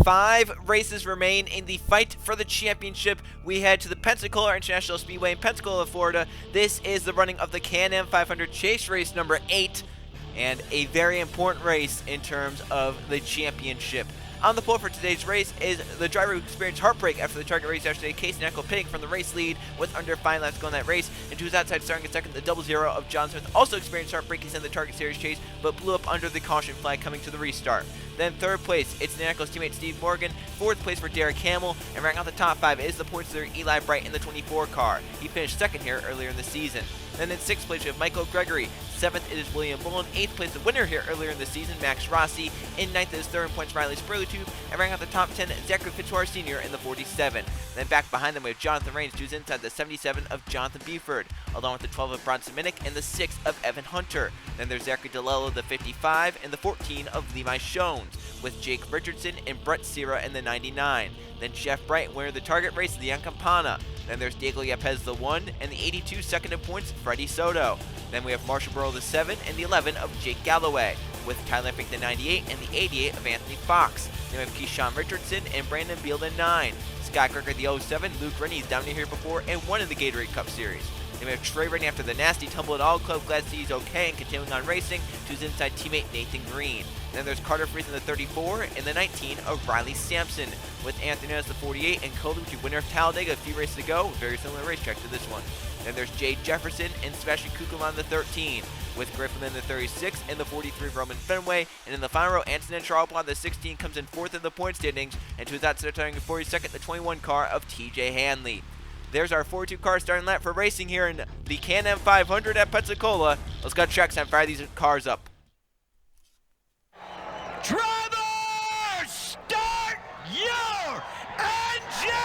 5 races remain in the fight for the championship. We head to the Pensacola International Speedway in Pensacola, Florida. This is the running of the Can-Am 500 Chase Race number 8, and a very important race in terms of the championship. On the pole for today's race is the driver who experienced heartbreak after the target race yesterday, Casey Neckle, pitting from the race lead with under 5 laps to go in that race. And to his outside, starting in second, the 00 of John Smith also experienced heartbreak. He's in the target series chase, but blew up under the caution flag coming to the restart. Then third place, it's Neckle's teammate Steve Morgan. Fourth place for Derek Hamill. And rounding out the top 5 is the points leader Eli Bright in the 24 car. He finished second here earlier in the season. Then in 6th place, we have Michael Gregory. 7th, it is William Bullen. 8th place, the winner here earlier in the season, Max Rossi. In 9th, it is third in points, Riley Spurlitube. And rounding out the top 10, Zachary Fitzwater Sr. in the 47. Then back behind them, we have Jonathan Rains, who's inside the 77 of Jonathan Buford, along with the 12 of Bronson Minnick and the 6 of Evan Hunter. Then there's Zachary DeLello, the 55, and the 14 of Levi Shones, with Jake Richardson and Brett Sierra in the 99. Then Jeff Bright, winner of the target race, Leon Campana. Then there's Diego Yepes, the 1, and the 82, second in points, Freddie Soto. Then we have Marshall Burrow, the 7, and the 11 of Jake Galloway, with Tyler Fink, the 98, and the 88 of Anthony Fox. Then we have Keyshawn Richardson and Brandon Beal, the 9. Scott Greger, the 07, Luke Rennie, he's down here before and won in the Gatorade Cup Series. Then we have Trey Rennie after the nasty tumble at All Club. Glad to see he's okay and continuing on racing, to his inside teammate Nathan Green. Then there's Carter Freeze in the 34 and the 19 of Riley Sampson, with Anthony as the 48 and Cody, winner of Talladega a few races ago. Very similar racetrack to this one. Then there's Jay Jefferson and Sebastian Kugelman in the 13, with Griffin in the 36 and the 43 of Roman Fenway. And in the final row, Antonin Charlebon, the 16, comes in 4th in the point standings, and to his outside, starting in 42nd, the 21 car of TJ Hanley. There's our 42 car starting lap for racing here in the Can-Am 500 at Pensacola. Let's go track time, fire these cars up. Drivers, start your engines!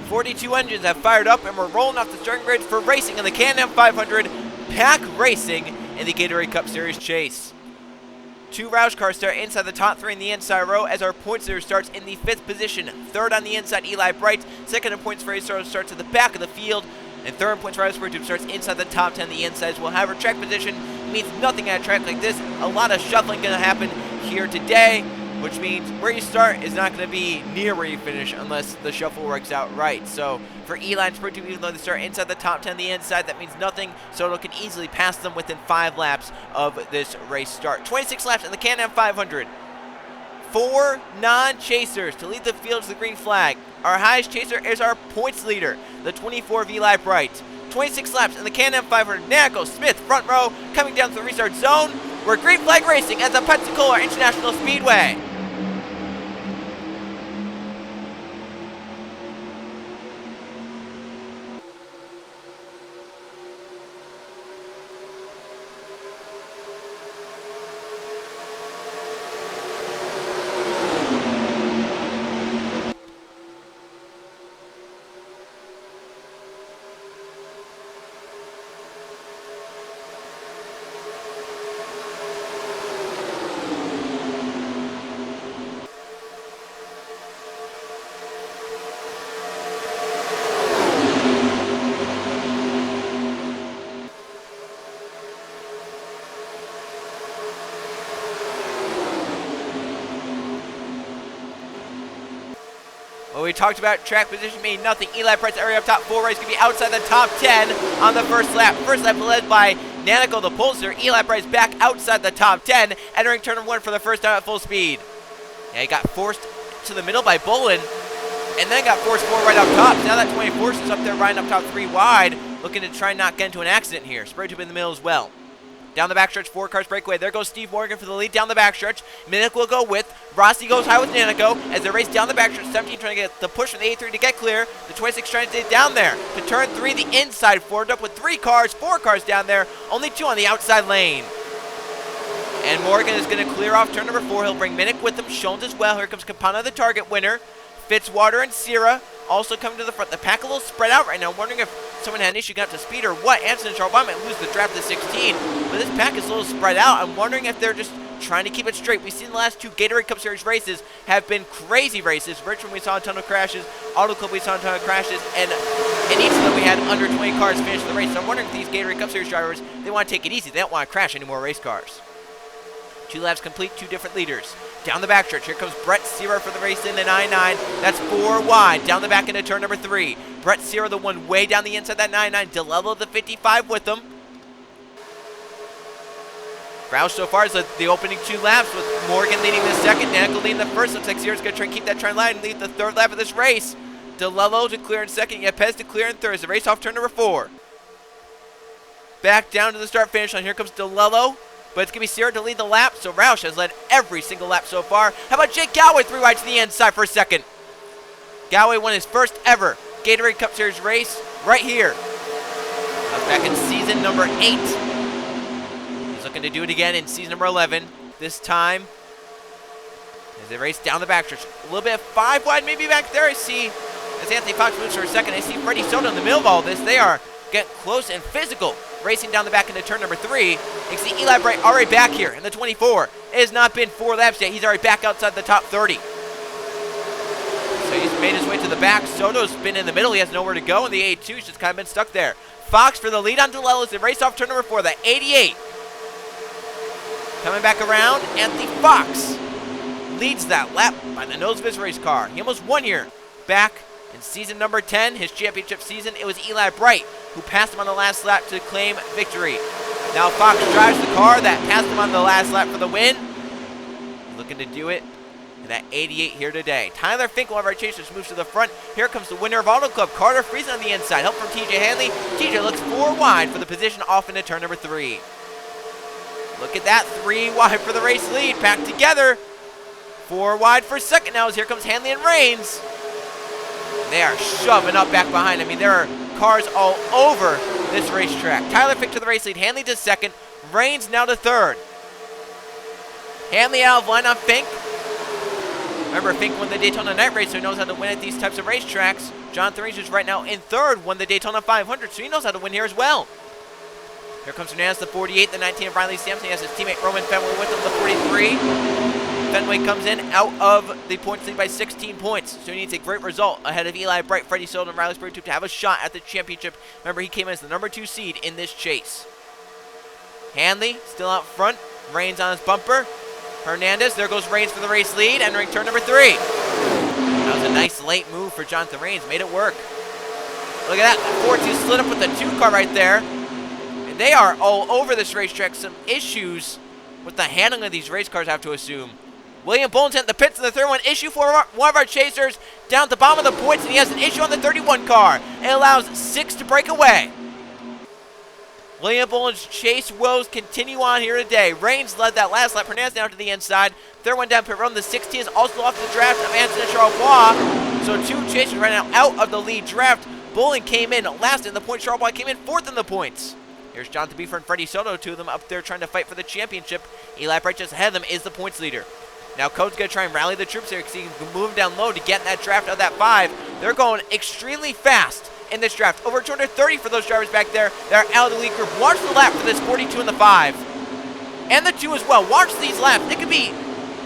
42 engines have fired up, and we're rolling off the starting grid for racing in the Can-Am 500 Pack Racing in the Gatorade Cup Series Chase. 2 Roush cars start inside the top 3 in the inside row, as our points leader starts in the 5th position. 3rd on the inside, Eli Bright. 2nd in points, Freddie Soto starts at the back of the field. And 3rd in points, Riley Spurlitube starts inside the top 10 the insides. We'll have our track position. It means nothing at a track like this. A lot of shuffling going to happen here today, which means where you start is not going to be near where you finish unless the shuffle works out right. So for Eli and Spurlitube, even though they start inside the top 10 the inside, that means nothing. Soto can easily pass them within 5 laps of this race start. 26 laps in the Can-Am 500. 4 non-chasers to lead the field to the green flag. Our highest chaser is our points leader, the 24 of Eli Bright. 26 laps in the Can-Am 500. Nacko, Smith, front row, coming down to the restart zone. We're green flag racing at the Pensacola International Speedway. Well, we talked about track position meaning nothing. Eli Bright's area up top 4 race going to be outside the top 10 on the first lap. First lap led by Nanico the Pulsar. Eli Bright's back outside the top 10, entering turn 1 for the first time at full speed. Yeah, he got forced to the middle by Bolin, and then got forced 4 right up top. Now that 24 is up there riding up top 3 wide, looking to try and not get into an accident here. Spurlitube in the middle as well. Down the backstretch, 4 cars breakaway. There goes Steve Morgan for the lead down the backstretch. Minnick will go with. Rossi goes high with Nanico as they race down the backstretch. 17 trying to get the push from the 83 to get clear. The 26 trying to stay down there. To turn 3, the inside formed up with 3 cars, 4 cars down there. Only 2 on the outside lane. And Morgan is going to clear off turn number 4. He'll bring Minnick with him. Shones as well. Here comes Campana, the target winner. Fitzwater and Sierra also coming to the front. The pack a little spread out right now. I'm wondering if someone had an issue got to speed or what. Anson and Charles might lose the draft to 16. But this pack is a little spread out. I'm wondering if they're just trying to keep it straight. We've seen the last two Gatorade Cup Series races have been crazy races. Richmond, we saw a ton of crashes. Auto Club, we saw a ton of crashes. And in each of them, we had under 20 cars finish the race. So I'm wondering if these Gatorade Cup Series drivers, they want to take it easy. They don't want to crash any more race cars. 2 laps complete, 2 different leaders. Down the backstretch, here comes Brett Searer for the race in the 9-9. That's 4 wide. Down the back into turn number 3. Brett Searer, the one way down the inside that 9-9. DeLello, the 55 with them. Roush so far is the opening 2 laps with Morgan leading the second, Danica leading the first. Looks like Searer's going to try and keep that trend line and lead the 3rd lap of this race. DeLello to clear in second, Yepes to clear in third. As the race off turn number 4. Back down to the start finish line. Here comes DeLello, but it's going to be Searer to lead the lap. So Roush has led every single lap so far. How about Jake Galway 3 wide to the inside for a second? Galway won his first ever Gatorade Cup Series race right here. That was back in season number 8. Looking to do it again in season number 11. This time, as they race down the backstretch. A little bit of 5 wide maybe back there. I see, as Anthony Fox moves for a second, I see Freddie Soto in the middle of all this. They are getting close and physical, racing down the back into turn number 3. You can see Eli Bright already back here in the 24. It has not been 4 laps yet. He's already back outside the top 30. So he's made his way to the back. Soto's been in the middle. He has nowhere to go, and the 82's just kind of been stuck there. Fox for the lead on DeLello as they race off turn number 4, the 88. Coming back around, Anthony Fox leads that lap by the nose of his race car. He almost won here. Back in season number 10, his championship season, it was Eli Bright who passed him on the last lap to claim victory. Now Fox drives the car that passed him on the last lap for the win. Looking to do it in that 88 here today. Tyler Fink, one of our chasers, moves to the front. Here comes the winner of Auto Club, Carter Friesen on the inside. Help from TJ Hanley. TJ looks 4 wide for the position off into turn number 3. Look at that, 3 wide for the race lead, packed together. 4 wide for second now as here comes Hanley and Rains. They are shoving up back behind. I mean, there are cars all over this racetrack. Tyler Fink to the race lead, Hanley to second, Rains now to third. Hanley out of line on Fink. Remember, Fink won the Daytona Night Race, so he knows how to win at these types of racetracks. Jonathan Rains, who's right now in third, won the Daytona 500, so he knows how to win here as well. Here comes Hernandez, the 48, the 19 of Riley Sampson. He has his teammate Roman Fenway with him, the 43. Fenway comes in out of the points lead by 16 points. So he needs a great result ahead of Eli Bright, Freddie Soto, and Riley Spurgeon to have a shot at the championship. Remember, he came in as the number 2 seed in this chase. Hanley still out front. Rains on his bumper. Hernandez, there goes Rains for the race lead, entering turn number 3. That was a nice late move for Jonathan Rains. Made it work. Look at that. The 4-2 slid up with the 2 car right there. They are all over this racetrack. Some issues with the handling of these race cars, I have to assume. William Bones at the pits in the third one. Issue for one of our chasers down at the bottom of the points, and he has an issue on the 31 car. It allows 6 to break away. William Bones' chase woes continue on here today. Rains led that last lap. Hernandez down to the inside. Third one down pit road. The 16 is also off the draft of Anthony Charlebois. So 2 chasers right now out of the lead draft. Bowling came in last in the points. Charlebois came in 4th in the points. Here's Jonathan Beefer and Freddie Soto, 2 of them up there trying to fight for the championship. Eli Bright just ahead of them is the points leader. Now Code's going to try and rally the troops here because he can move down low to get in that draft of that 5. They're going extremely fast in this draft. Over 230 for those drivers back there that are out of the lead group. Watch the lap for this 42 and the 5. And the 2 as well. Watch these laps. It could be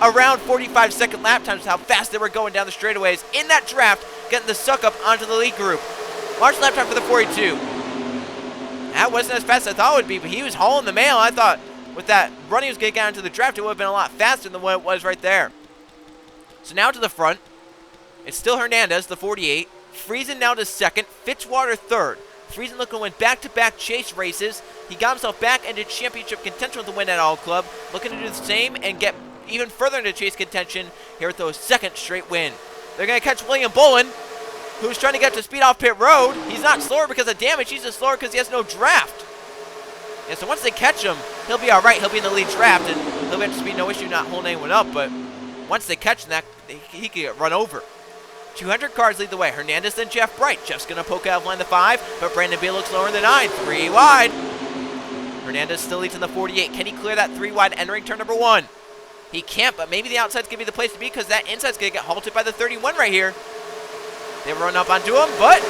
around 45-second lap times how fast they were going down the straightaways in that draft, getting the suck up onto the lead group. Watch the lap time for the 42. That wasn't as fast as I thought it would be, but he was hauling the mail. I thought with that run he was going to get into the draft, it would have been a lot faster than what it was right there. So now to the front. It's still Hernandez, the 48. Friesen now to second. Fitzwater third. Friesen looking to win back-to-back chase races. He got himself back into championship contention with the win at All Club. Looking to do the same and get even further into chase contention here with those 2nd straight win. They're going to catch William Bolin, who's trying to get to speed off pit road. He's not slower because of damage. He's just slower because he has no draft. And so once they catch him, he'll be all right. He'll be in the lead draft, and he'll get to speed, no issue, not holding anyone up. But once they catch him, he could get run over. 200 cars lead the way. Hernandez, then Jeff Bright. Jeff's going to poke out of line the 5, but Brandon Beal looks lower in the 9. 3 wide. Hernandez still leads in the 48. Can he clear that 3 wide entering turn number 1? He can't, but maybe the outside's going to be the place to be because that inside's going to get halted by the 31 right here. They run up onto him, but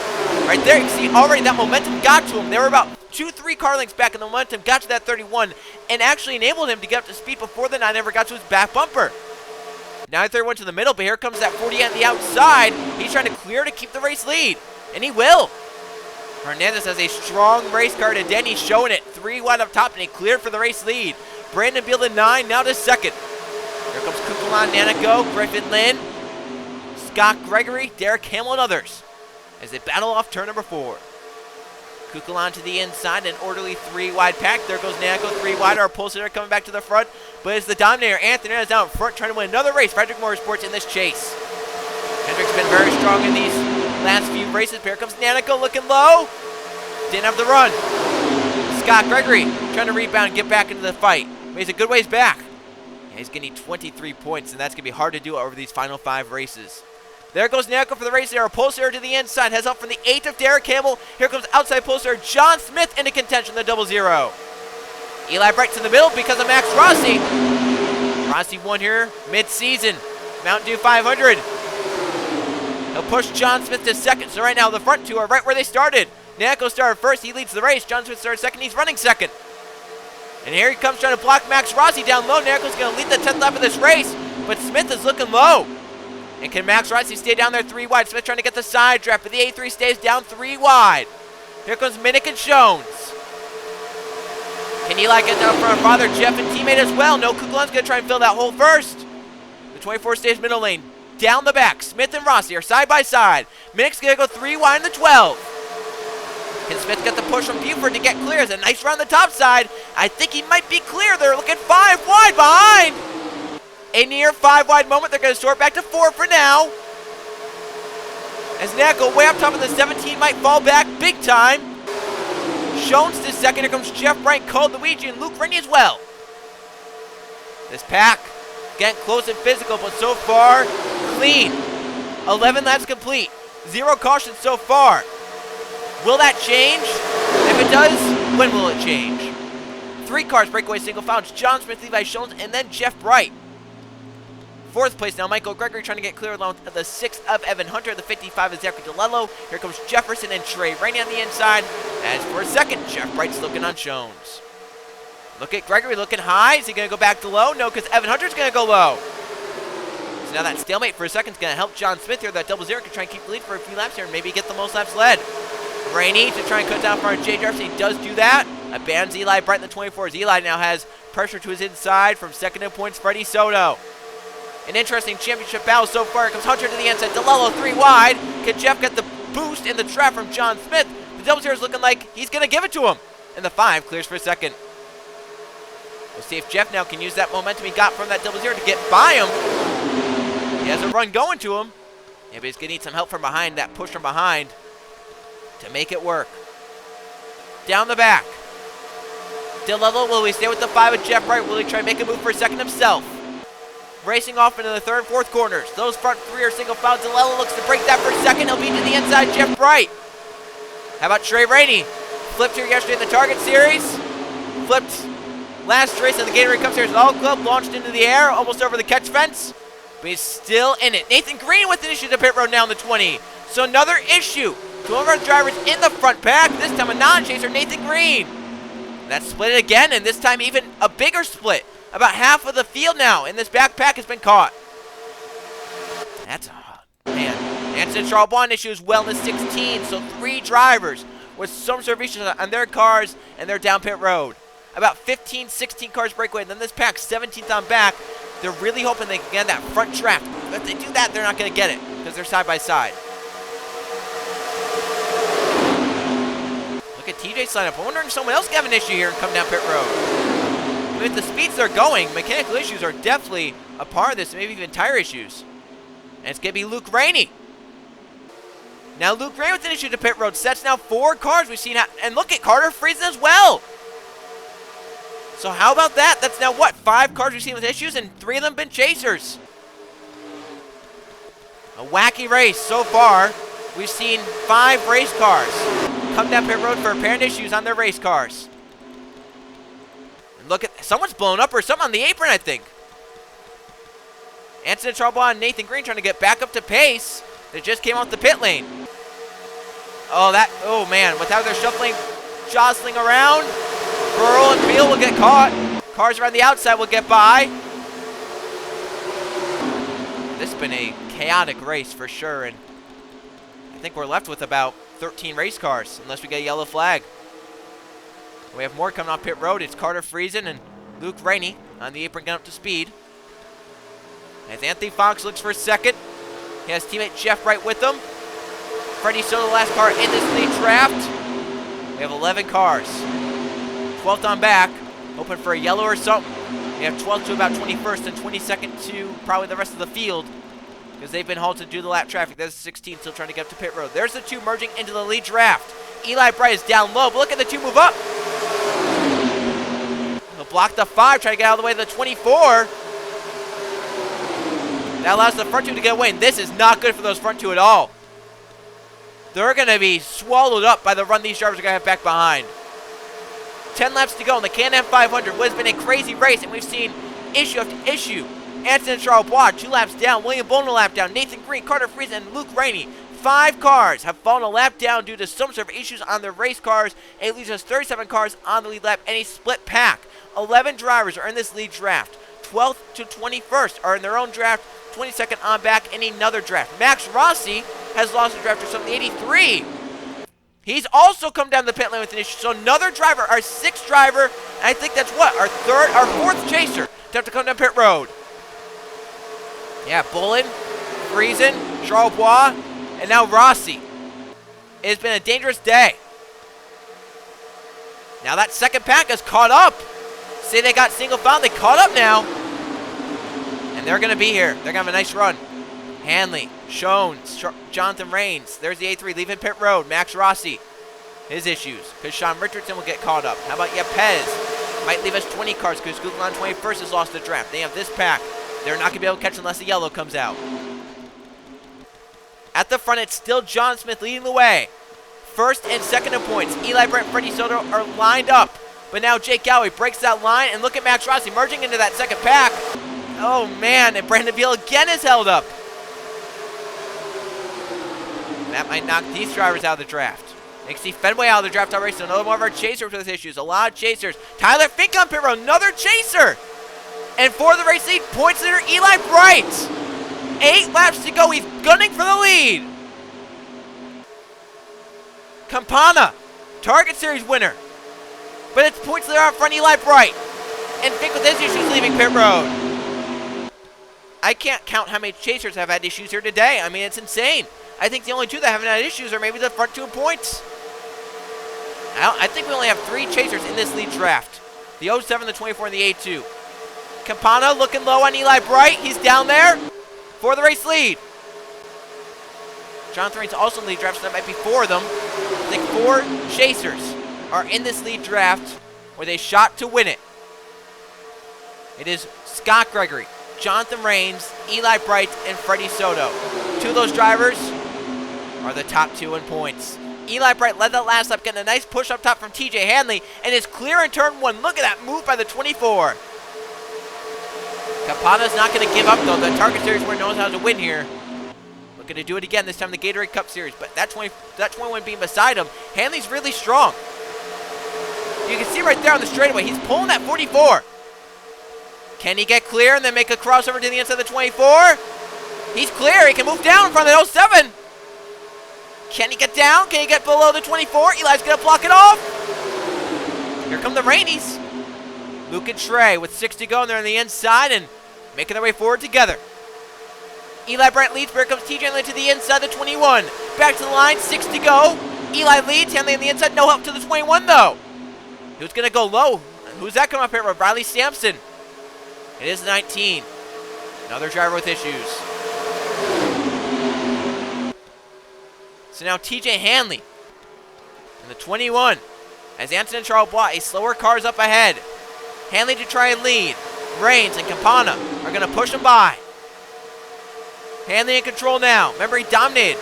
right there, you can see already that momentum got to him. They were about 2 3-car lengths back in the momentum, got to that 31, and actually enabled him to get up to speed before the 9 ever got to his back bumper. Now 31 to the middle, but here comes that 40 on the outside. He's trying to clear to keep the race lead, and he will. Hernandez has a strong race car today, and he's showing it. 3 wide up top, and he cleared for the race lead. Brandon Beal to 9, now to 2nd. Here comes Kukulon, Nanico, Griffin Lynn, Scott Gregory, Derek Hamill, and others as they battle off turn number 4. Kukulon to the inside, an orderly 3 wide pack. There goes Nanico, 3 wide. Our pulsator coming back to the front, but it's the dominator. Anthony is out in front, trying to win another race. Frederick Motorsports in this chase. Hendrick's been very strong in these last few races. Here comes Nanico looking low. Didn't have the run. Scott Gregory trying to rebound and get back into the fight. But he's a good ways back. Yeah, he's going to need 23 points, and that's going to be hard to do over these final 5 races. There goes Nanico for the race there. Pulsar to the inside. Has up from the 8th of Derek Campbell. Here comes outside Pulsar. John Smith into contention, the 00. Eli Bright's in the middle because of Max Rossi. Rossi won here mid-season. Mountain Dew 500. He'll push John Smith to 2nd. So right now the front 2 are right where they started. Nanico started 1st. He leads the race. John Smith started 2nd. He's running 2nd. And here he comes trying to block Max Rossi down low. Nanico's going to lead the 10th lap of this race. But Smith is looking low. And can Max Rossi stay down there 3 wide? Smith trying to get the side draft, but the A3 stays down 3 wide. Here comes Minnick and Jones. Can Eli get down front of father, Jeff, and teammate as well? No, Kukulon's going to try and fill that hole first. The 24 stays middle lane. Down the back, Smith and Rossi are side by side. Minnick's going to go 3 wide in the 12. Can Smith get the push from Buford to get clear? It's a nice run on the top side. I think he might be clear. They're looking 5 wide behind. A near 5 wide moment. They're going to sort back to 4 for now. As Nanico way up top of the 17 might fall back big time. Jones to 2nd. Here comes Jeff Bryant, Cole Luigi, and Luke Rennie as well. This pack getting close and physical, but so far clean. 11 laps complete. 0 cautions so far. Will that change? If it does, when will it change? 3 cars breakaway single fouls. John Smith, Levi Jones, and then Jeff Bright. 4th place now, Michael Gregory trying to get clear along the 6th of Evan Hunter. The 55 is Zachary DeLello. Here comes Jefferson and Trey Rainey on the inside. As for 2nd, Jeff Bright's looking on Jones. Look at Gregory looking high. Is he going to go back to low? No, because Evan Hunter's going to go low. So now that stalemate for a second is going to help John Smith here. That 00 can try and keep the lead for a few laps here and maybe get the most laps led. Rainey to try and cut down for Jay Jefferson. He does do that. Abandons Eli Bright in the 24s. Eli now has pressure to his inside from 2nd in points, Freddie Soto. An interesting championship battle so far. Here comes Hunter to the inside. DeLello 3 wide. Can Jeff get the boost in the trap from John Smith? The 00 is looking like he's going to give it to him. And the 5 clears for 2nd. We'll see if Jeff now can use that momentum he got from that 00 to get by him. He has a run going to him. Yeah, but he's going to need some help from behind, that push from behind, to make it work. Down the back. DeLello, will he stay with the 5 of Jeff Bright? Will he try and make a move for 2nd himself? Racing off into the 3rd and 4th corners. Those front 3 are single fouls. DeLello looks to break that for 2nd. He'll beat to the inside, Jeff Bright. How about Trey Rainey? Flipped here yesterday in the Target Series. Flipped last race in the Gatorade Cup Series All Club. Launched into the air, almost over the catch fence. But he's still in it. Nathan Green with an issue to pit road now in the 20. So another issue to one of our drivers in the front pack. This time a non-chaser, Nathan Green. That's split it again, and this time even a bigger split. About half of the field now in this backpack has been caught. That's man. Anson Charbonne issues well in the 16, so 3 drivers with some sort of issues on their cars and they're down pit road. About 15, 16 cars breakaway, and then this pack 17th on back. They're really hoping they can get that front trap. But if they do that, they're not going to get it because they're side by side. Look at TJ sign up. I'm wondering if someone else can have an issue here and come down pit road. With the speeds they're going, mechanical issues are definitely a part of this, maybe even tire issues. And it's going to be Luke Rainey. Now Luke Rainey with an issue to pit road. Sets now 4 cars we've seen. And look at Carter Friesen as well. So how about that? That's now what? 5 cars we've seen with issues and 3 of them been chasers. A wacky race so far. We've seen 5 race cars come down pit road for apparent issues on their race cars. Look at, someone's blown up or something on the apron, I think. Anson Charbonne and Nathan Green trying to get back up to pace. They just came off the pit lane. Oh, man, without their shuffling jostling around. Burl and Beal will get caught. Cars around the outside will get by. This has been a chaotic race for sure, and I think we're left with about 13 race cars, unless we get a yellow flag. We have more coming off pit road. It's Carter Friesen and Luke Rainey on the apron getting up to speed. As Anthony Fox looks for a second. He has teammate Jeff Wright with him. Freddie Soto, the last car in this lead draft. We have 11 cars. 12th on back, hoping for a yellow or something. We have 12th to about 21st and 22nd to probably the rest of the field because they've been halted due to the lap traffic. There's 16 still trying to get up to pit road. There's the two merging into the lead draft. Eli Bright is down low, but look at the two move up. He'll block the 5, try to get out of the way of the 24. That allows the front two to get away, and this is not good for those front two at all. They're going to be swallowed up by the run these drivers are going to have back behind. 10 laps to go in the Can-Am 500. What has been a crazy race, and we've seen issue after issue. Anthony Charles Bois, 2 laps down. William Bowen a lap down. Nathan Green, Carter Friesen, and Luke Rainey. 5 cars have fallen a lap down due to some sort of issues on their race cars. It leaves us 37 cars on the lead lap and a split pack. 11 drivers are in this lead draft. 12th to 21st are in their own draft. 22nd on back in another draft. Max Rossi has lost a draft to something 83. He's also come down the pit lane with an issue. So another driver, our 6th driver, and I think that's what, our 4th chaser to have to come down pit road. Yeah, Bullen, Friesen, Charles Bois, and now Rossi. It has been a dangerous day. Now that second pack has caught up. Say they got single file, they caught up now. And they're going to be here. They're going to have a nice run. Hanley, Shones, Jonathan Rains. There's the A3 leaving pit road. Max Rossi, his issues, because Sean Richardson will get caught up. How about Yepez? Might leave us 20 cars because Google on 21st has lost the draft. They have this pack. They're not going to be able to catch unless the yellow comes out. At the front, it's still John Smith leading the way. 1st and 2nd in points. Eli Brent and Freddie Soto are lined up. But now Jake Galloway breaks that line, and look at Max Rossi merging into that second pack. Oh, man, and Brandon Beal again is held up. That might knock these drivers out of the draft. Makes Steve Fenway out of the draft already, so another one of our chasers with issues. A lot of chasers. Tyler Fink on pit road, another chaser. And for the race lead, points leader Eli Bright. 8 laps to go, he's gunning for the lead. Campana, Target Series winner. But it's points leader out front, Eli Bright. And Fink with his issues leaving pit road. I can't count how many chasers have had issues here today. I mean, it's insane. I think the only 2 that haven't had issues are maybe the front 2 points. I think we only have 3 chasers in this lead draft. The 07, the 24, and the A2. Campana looking low on Eli Bright. He's down there for the race lead. Jonathan Rains also in the lead draft, so that might be 4 of them. I think 4 chasers are in this lead draft where they shot to win it. It is Scott Gregory, Jonathan Rains, Eli Bright, and Freddie Soto. 2 of those drivers are the top 2 in points. Eli Bright led that last lap, getting a nice push up top from TJ Hanley, and is clear in turn 1. Look at that move by the 24. Campana's not going to give up, though. The Target Series winner knows how to win here. Looking to do it again, this time the Gatorade Cup Series, but that 21 being beside him, Hanley's really strong. You can see right there on the straightaway, he's pulling that 44. Can he get clear and then make a crossover to the inside of the 24? He's clear. He can move down in front of the 07. Can he get down? Can he get below the 24? Eli's going to block it off. Here come the Rainies. Luke and Trey with 6 to go, and they're on the inside and making their way forward together. Eli Brent leads, but here comes TJ Hanley to the inside, the 21. Back to the line, 6 to go. Eli leads, Hanley on the inside, no help to the 21 though. Who's going to go low? Who's that coming up here? Riley Sampson. It is 19. Another driver with issues. So now TJ Hanley in the 21. As Anton and Charles Bois, a slower car is up ahead. Hanley to try and lead. Rains and Campana are going to push him by. Hanley in control now. Remember, he dominated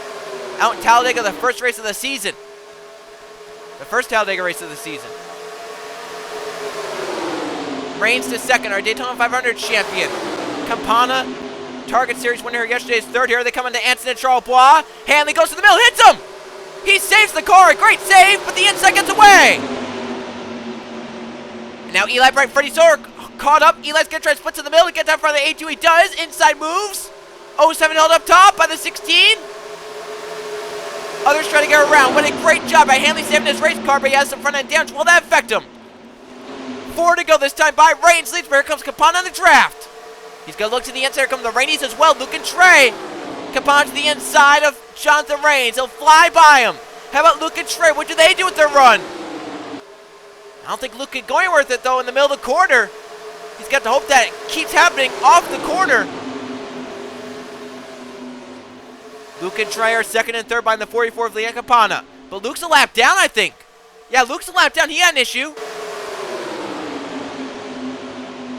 out in Talladega the first race of the season. The first Talladega race of the season. Rains to second, our Daytona 500 champion. Campana, Target Series winner yesterday, is third here. They come into Anton and Charles Bois. Hanley goes to the middle, hits him! He saves the car. Great save, but the inside gets away. And now Eli Bright, Freddie Sower caught up. Eli's going to try to split to the middle to get down front of the A2. He does. Inside moves. 07 held up top by the 16. Others try to get around. What a great job by Hanley saving his race car, but he has some front end damage. Will that affect him? 4 to go this time by Reigns leads, but here comes Capon on the draft. He's going to look to the inside. Here come the Rainies as well. Luke and Trey. Capon to the inside of Jonathan Reigns. He'll fly by him. How about Luke and Trey? What do they do with their run? I don't think Luke can go anywhere with it, though, in the middle of the corner. He's got to hope that it keeps happening off the corner. Luke and Trey are second and third behind the 44 of Leon Capana. But Luke's a lap down, I think. Yeah, Luke's a lap down. He had an issue.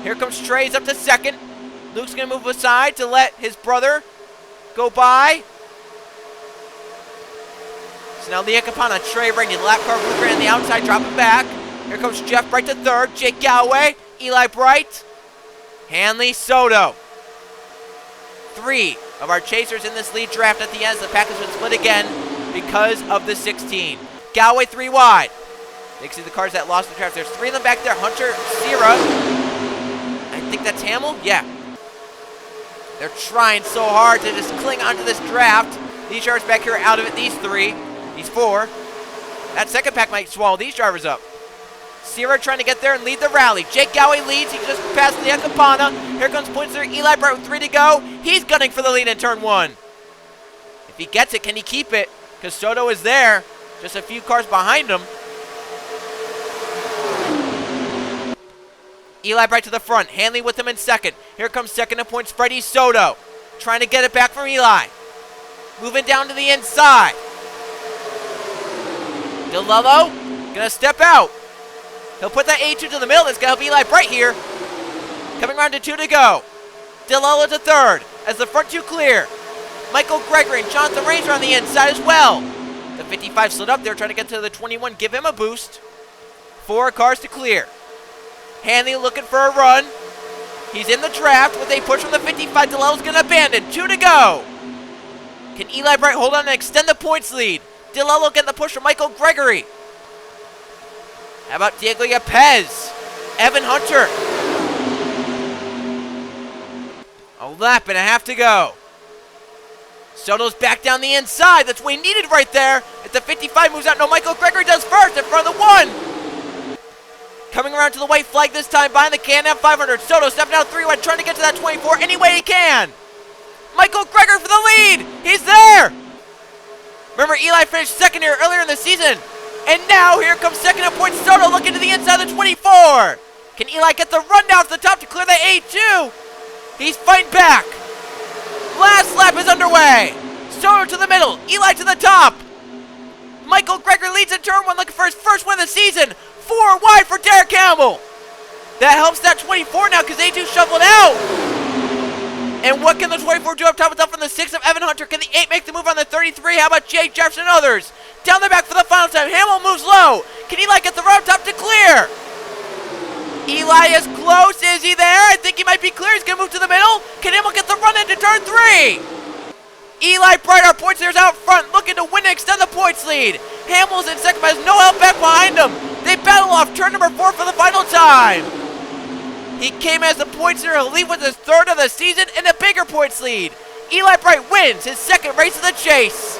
Here comes Trey. He's up to second. Luke's going to move aside to let his brother go by. So now Leon Capana, Trey bringing lap car Luke on the outside, dropping back. Here comes Jeff Bright to third. Jake Galloway, Eli Bright, Hanley Soto. 3 of our chasers in this lead draft at the end. The pack has been split again because of the 16. Galloway 3 wide. You can see the cars that lost the draft. There's 3 of them back there. Hunter, Sierra. I think that's Hamill. Yeah. They're trying so hard to just cling onto this draft. These drivers back here are out of it. These 3. These 4. That second pack might swallow these drivers up. Sierra trying to get there and lead the rally. Jake Galloway leads. He just passed the Capana. Here comes points there. Eli Bright with 3 to go. He's gunning for the lead in turn 1. If he gets it, can he keep it? Because Soto is there. Just a few cars behind him. Eli Bright to the front. Hanley with him in second. Here comes second in points, Freddie Soto. Trying to get it back from Eli. Moving down to the inside. DeLello gonna step out. He'll put that A2 to the middle. That's gonna help Eli Bright here. Coming around to 2 to go. DeLello to third as the front 2 clear. Michael Gregory and Jonathan Reigns are on the inside as well. The 55 slid up there, trying to get to the 21. Give him a boost. 4 cars to clear. Hanley looking for a run. He's in the draft with a push from the 55. DeLello's going to abandon. 2 to go. Can Eli Bright hold on and extend the points lead? DeLello getting the push from Michael Gregory. How about Diego Yepez? Evan Hunter. A lap and a half to go. Soto's back down the inside. That's what he needed right there. If the 55 moves out, no, Michael Gregory does first in front of the 1. Coming around to the white flag this time behind the Can-Am 500. Soto stepping out 3 wide, trying to get to that 24 any way he can. Michael Gregory for the lead. He's there. Remember, Eli finished second here earlier in the season. And now here comes second at points. Soto looking to the inside of the 24. Can Eli get the run down to the top to clear the A2? He's fighting back. Last lap is underway. Soto to the middle. Eli to the top. Michael Gregory leads in turn 1, looking for his first win of the season. 4 wide for Derek Campbell. That helps that 24 now because A2 shuffled out. And what can the 24 do up top? It's up from the 6 of Evan Hunter. Can the 8 make the move on the 33? How about Jake Jefferson and others? Down the back for the final time. Hamill moves low. Can Eli get the run up top to clear? Eli is close. Is he there? I think he might be clear. He's going to move to the middle. Can Hamill get the run into turn 3? Eli Bright, our points leaders out front, looking to win and extend the points lead. Hamill's in second, but has no help back behind him. They battle off turn number 4 for the final time. He came as the points leader. He'll leave with his 3rd of the season and a bigger points lead. Eli Bright wins his 2nd race of the chase.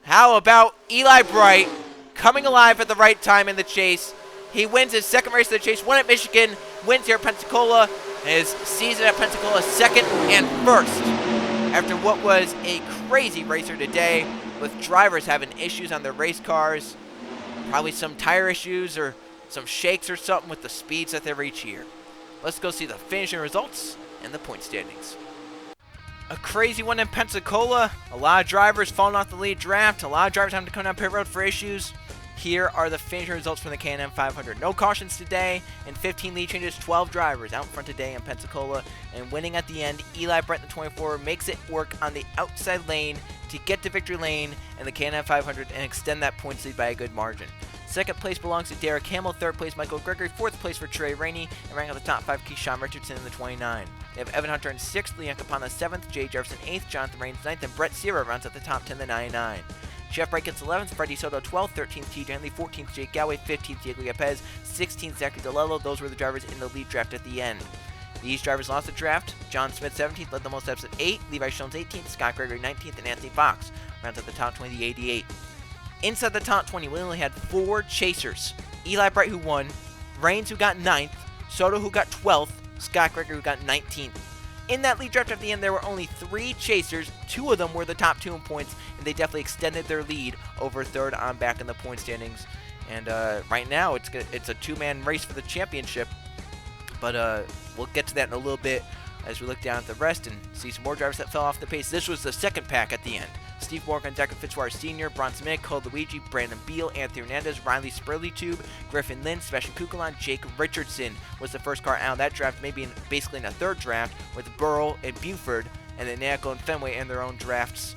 How about Eli Bright coming alive at the right time in the chase? He wins his 2nd race of the chase, 1 at Michigan, wins here at Pensacola, his season at Pensacola 2nd and 1st. After what was a crazy racer today, with drivers having issues on their race cars, probably some tire issues or some shakes or something with the speeds that they reach here. Let's go see the finishing results and the point standings. A crazy one in Pensacola. A lot of drivers falling off the lead draft. A lot of drivers having to come down pit road for issues. Here are the finishing results from the Can-Am 500. No cautions today, and 15 lead changes, 12 drivers out in front today in Pensacola. And winning at the end, Eli Bright, the 24, makes it work on the outside lane to get to victory lane in the Can-Am 500 and extend that points lead by a good margin. Second place belongs to Derek Hamill. Third place, Michael Gregory. Fourth place for Trey Rainey. And ranking out the top 5, Keyshawn Richardson in the 29. They have Evan Hunter in 6th, Leon Capana 7th, Jay Jefferson 8th, Jonathan Raines 9th, and Brett Sierra rounds at the top 10, the 99. Jeff Brackens 11th, Freddie Soto 12th, 13th, TJ Henley, 14th, Jake Galway, 15th, Diego Yepez, 16th, Zachary DeLello. Those were the drivers in the lead draft at the end. These drivers lost the draft. John Smith 17th, led the most steps at 8, Levi Jones 18th, Scott Gregory 19th, and Anthony Fox rounds at the top 20, the 88. Inside the top 20, we only had 4 chasers. Eli Bright, who won, Raines, who got 9th, Soto, who got 12th, Scott Gregory, who got 19th. In that lead draft at the end, there were only 3 chasers. 2 of them were the top 2 in points, and they definitely extended their lead over third on back in the point standings. And right now, it's a 2-man race for the championship. But we'll get to that in a little bit as we look down at the rest and see some more drivers that fell off the pace. This was the second pack at the end. Steve Morgan, Decker Fitzwater Sr., Bronson Mick, Cole Luigi, Brandon Beal, Anthony Hernandez, Riley Spurley-Tube, Griffin Lynn, Sebastian Kukulon, Jake Richardson was the first car out of that draft, maybe basically in a third draft, with Burrow and Buford, and then Nako and Fenway in their own drafts.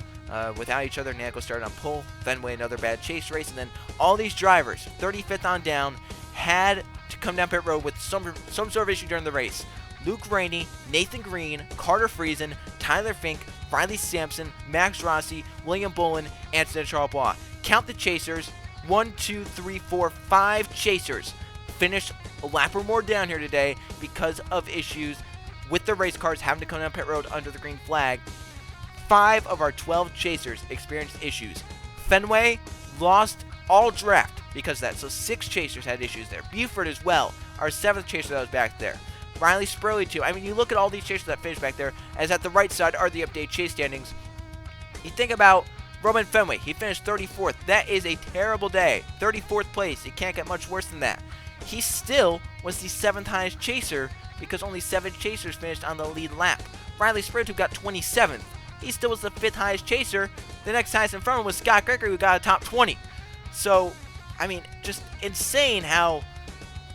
Without each other, Nako started on pole, Fenway another bad chase race, and then all these drivers, 35th on down, had to come down pit road with some sort of issue during the race. Luke Rainey, Nathan Green, Carter Friesen, Tyler Fink, Riley Sampson, Max Rossi, William Bolin, Anthony Charlebois. Count the chasers. 1, 2, 3, 4, 5 chasers finished a lap or more down here today because of issues with the race cars having to come down pit road under the green flag. 5 of our 12 chasers experienced issues. Fenway lost all draft because of that, so 6 chasers had issues there. Buford as well, our 7th chaser that was back there. Riley Spurley too. I mean, you look at all these chasers that finished back there, as at the right side are the updated chase standings. You think about Roman Fenway. He finished 34th. That is a terrible day. 34th place. You can't get much worse than that. He still was the 7th highest chaser because only 7 chasers finished on the lead lap. Riley Spurley, who got 27th, he still was the 5th highest chaser. The next highest in front of him was Scott Gregory, who got a top 20. So, I mean, just insane how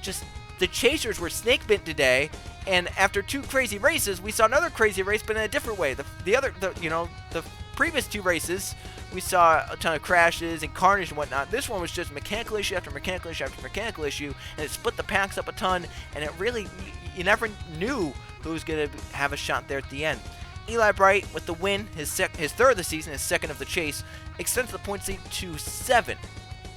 just the chasers were snake bit today, and after 2 crazy races, we saw another crazy race, but in a different way. The previous 2 races, we saw a ton of crashes and carnage and whatnot. This one was just mechanical issue after mechanical issue after mechanical issue, and it split the packs up a ton, and it really, you never knew who was going to have a shot there at the end. Eli Bright with the win, his third of the season, his second of the chase, extends the points lead to 7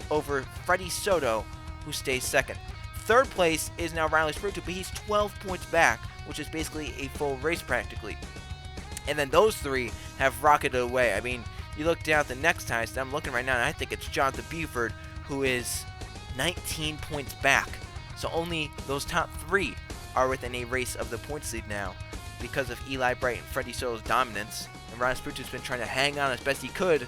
over Freddie Soto, who stays second. Third place is now Riley Spurley, but he's 12 points back, which is basically a full race practically. And then those 3 have rocketed away. I mean, you look down at the next highest, I'm looking right now, and I think it's Jonathan Buford, who is 19 points back. So only those top 3 are within a race of the points lead now because of Eli Bright and Freddie Soto's dominance. And Riley Spurley's been trying to hang on as best he could.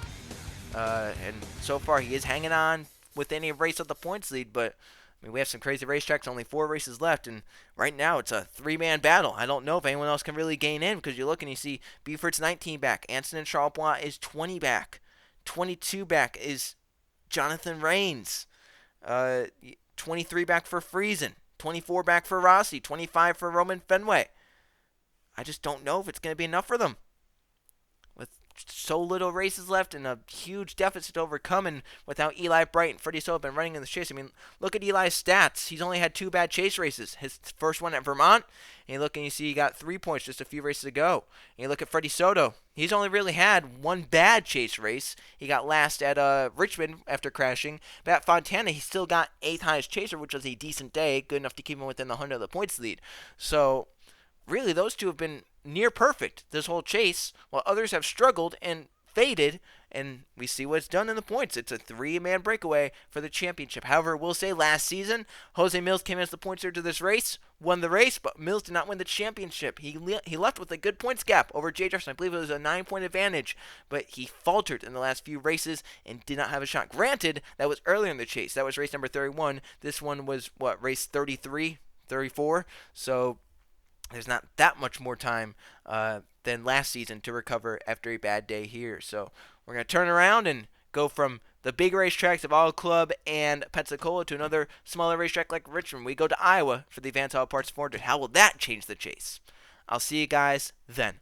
And so far, he is hanging on within a race of the points lead, but I mean, we have some crazy racetracks, only 4 races left, and right now it's a 3-man battle. I don't know if anyone else can really gain in because you look and you see Buford's 19 back, Anson and Charlebois is 20 back, 22 back is Jonathan Raines, 23 back for Friesen, 24 back for Rossi, 25 for Roman Fenway. I just don't know if it's going to be enough for them. With so little races left and a huge deficit to overcome, and without Eli Bright and Freddie Soto been running in the chase. I mean, look at Eli's stats. He's only had 2 bad chase races. His first one at Vermont, and you look and you see he got 3 points just a few races ago. And you look at Freddie Soto. He's only really had 1 bad chase race. He got last at Richmond after crashing. But at Fontana, he still got 8th highest chaser, which was a decent day, good enough to keep him within the 100 of the points lead. So, really, those 2 have been near perfect this whole chase, while others have struggled and faded, and we see what it's done in the points. It's a 3-man breakaway for the championship. However, we'll say last season, Jose Mills came in as the points leader to this race, won the race, but Mills did not win the championship. He left with a good points gap over Jay Jefferson. I believe it was a 9-point advantage, but he faltered in the last few races and did not have a shot. Granted, that was earlier in the chase. That was race number 31. This one was, race 33, 34? So there's not that much more time than last season to recover after a bad day here. So we're going to turn around and go from the big racetracks of Auto Club and Pensacola to another smaller racetrack like Richmond. We go to Iowa for the Advanced Auto Parts 400. How will that change the chase? I'll see you guys then.